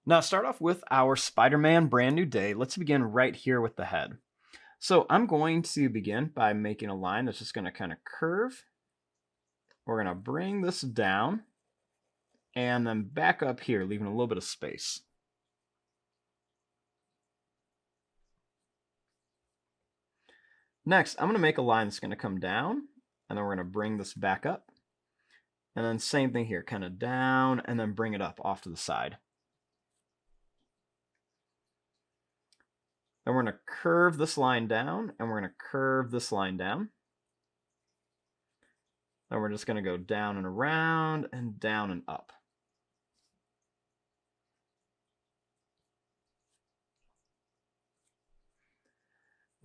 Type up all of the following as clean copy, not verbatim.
Now start off with our Spider-Man brand new day. Let's begin right here with the head. So I'm going to begin by making a line that's just going to kind of curve. We're going to bring this down and then back up here, leaving a little bit of space. Next, I'm going to make a line that's going to come down, and then we're going to bring this back up. And then same thing here, kind of down, and then bring it up off to the side. Then we're going to curve this line down, and we're going to curve this line down. Then we're just going to go down and around, and down and up.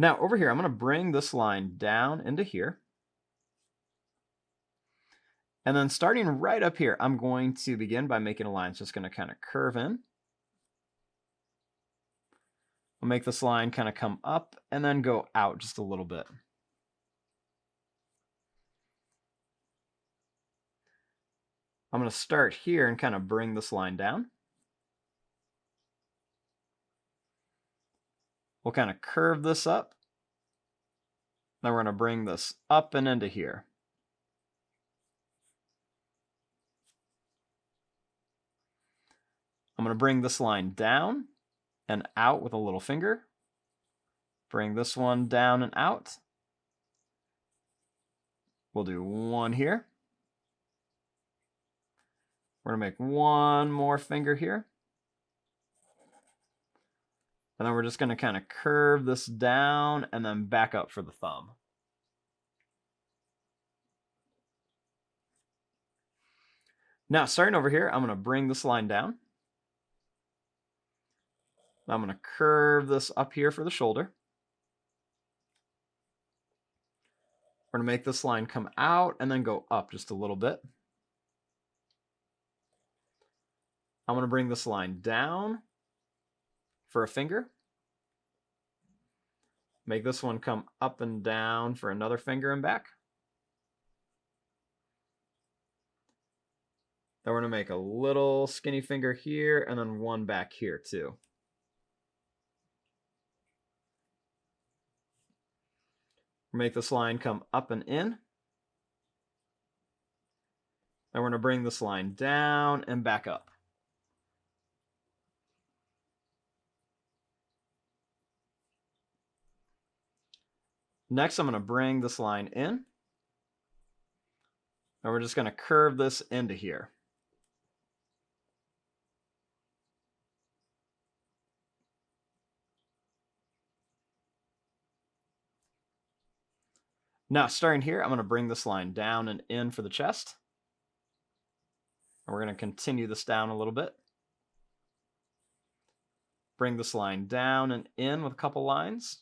Now over here, I'm going to bring this line down into here. And then starting right up here, I'm going to begin by making a line that's just going to kind of curve in. I'll make this line kind of come up and then go out just a little bit. I'm going to start here and kind of bring this line down. We'll kind of curve this up. Then we're going to bring this up and into here. I'm going to bring this line down and out with a little finger. Bring this one down and out. We'll do one here. We're going to make one more finger here. And then we're just going to kind of curve this down and then back up for the thumb. Now, starting over here, I'm going to bring this line down. I'm going to curve this up here for the shoulder. We're going to make this line come out and then go up just a little bit. I'm going to bring this line down for a finger. Make this one come up and down for another finger and back. Then we're going to make a little skinny finger here and then one back here too. Make this line come up and in. Then we're going to bring this line down and back up. Next, I'm going to bring this line in. And we're just going to curve this into here. Now, starting here, I'm going to bring this line down and in for the chest. And we're going to continue this down a little bit. Bring this line down and in with a couple lines.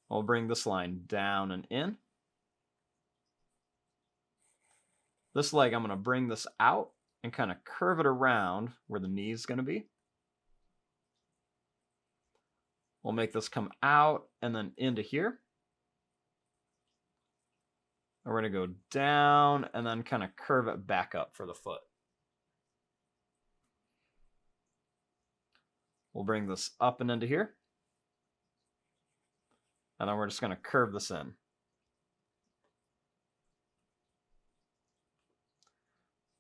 We'll bring this line down and in. This leg, I'm going to bring this out and kind of curve it around where the knee is going to be. We'll make this come out and then into here. And we're going to go down and then kind of curve it back up for the foot. We'll bring this up and into here. And then we're just going to curve this in.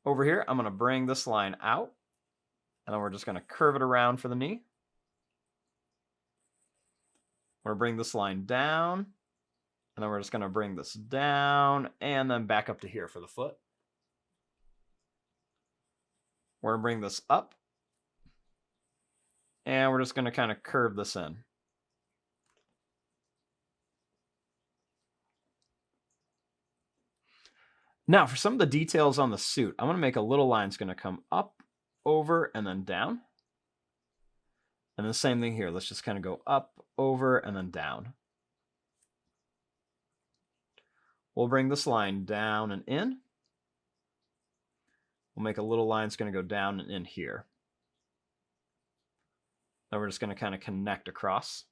Over here, I'm going to bring this line out. And then we're just going to curve it around for the knee. We're going to bring this line down. And then we're just going to bring this down and then back up to here for the foot. We're going to bring this up. And we're just going to kind of curve this in. Now, for some of the details on the suit, I'm going to make a little line that's going to come up, over, and then down. And the same thing here. Let's just kind of go up, over, and then down. We'll bring this line down and in. We'll make a little line that's going to go down and in here. Then we're just going to kind of connect across.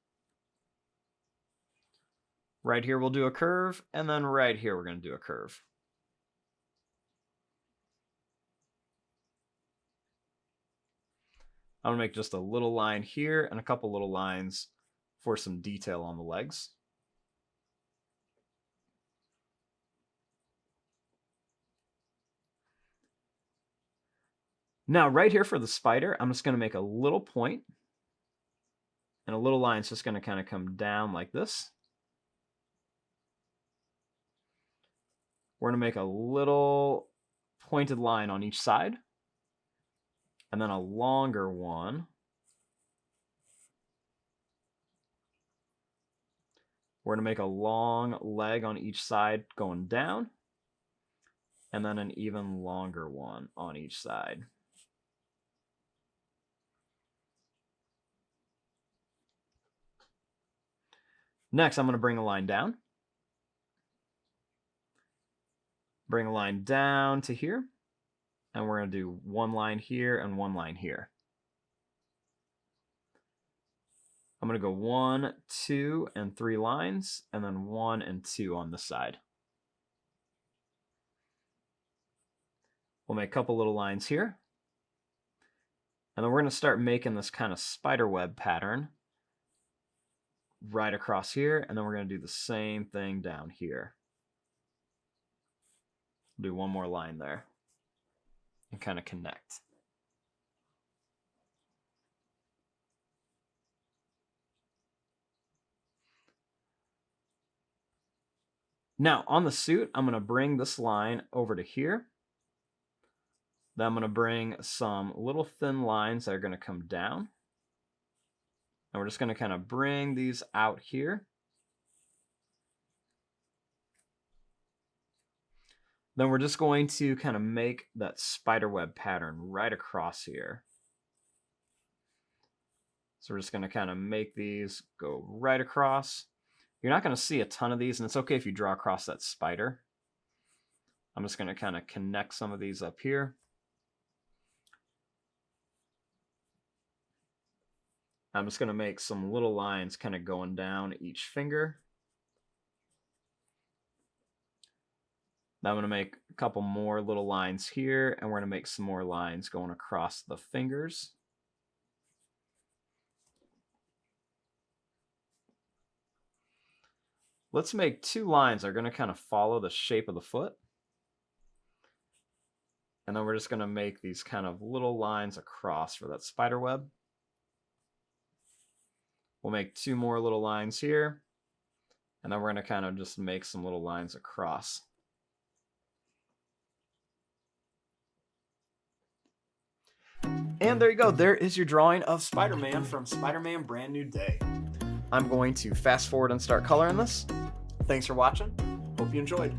Right here we'll do a curve, and then right here we're going to do a curve. I'm I'm gonna make just a little line here and a couple little lines for some detail on the legs. Now right here for the spider, I'm just gonna make a little point, and a little line's just gonna kind of come down like this. We're gonna make a little pointed line on each side, and then a longer one. We're gonna make a long leg on each side going down, and then an even longer one on each side. Next, I'm going to bring a line down. Bring a line down to here. And we're going to do one line here and one line here. I'm going to go 1, 2, and 3 lines, and then 1 and 2 on this side. We'll make a couple little lines here. And then we're going to start making this kind of spider web pattern right across here, and then we're going to do the same thing down here. Do one more line there and kind of connect. Now on the suit, I'm going to bring this line over to here. Then I'm going to bring some little thin lines that are going to come down. And we're just going to kind of bring these out here. Then we're just going to kind of make that spider web pattern right across here. So we're just going to kind of make these go right across. You're not going to see a ton of these, and it's okay if you draw across that spider. I'm just going to kind of connect some of these up here. I'm just going to make some little lines kind of going down each finger. Now I'm going to make a couple more little lines here, and we're going to make some more lines going across the fingers. Let's make 2 lines that are going to kind of follow the shape of the foot. And then we're just going to make these kind of little lines across for that spider web. We'll make 2 more little lines here, and then we're going to kind of just make some little lines across. And there you go. There is your drawing of Spider-Man from Spider-Man Brand New Day. I'm going to fast forward and start coloring this. Thanks for watching. Hope you enjoyed.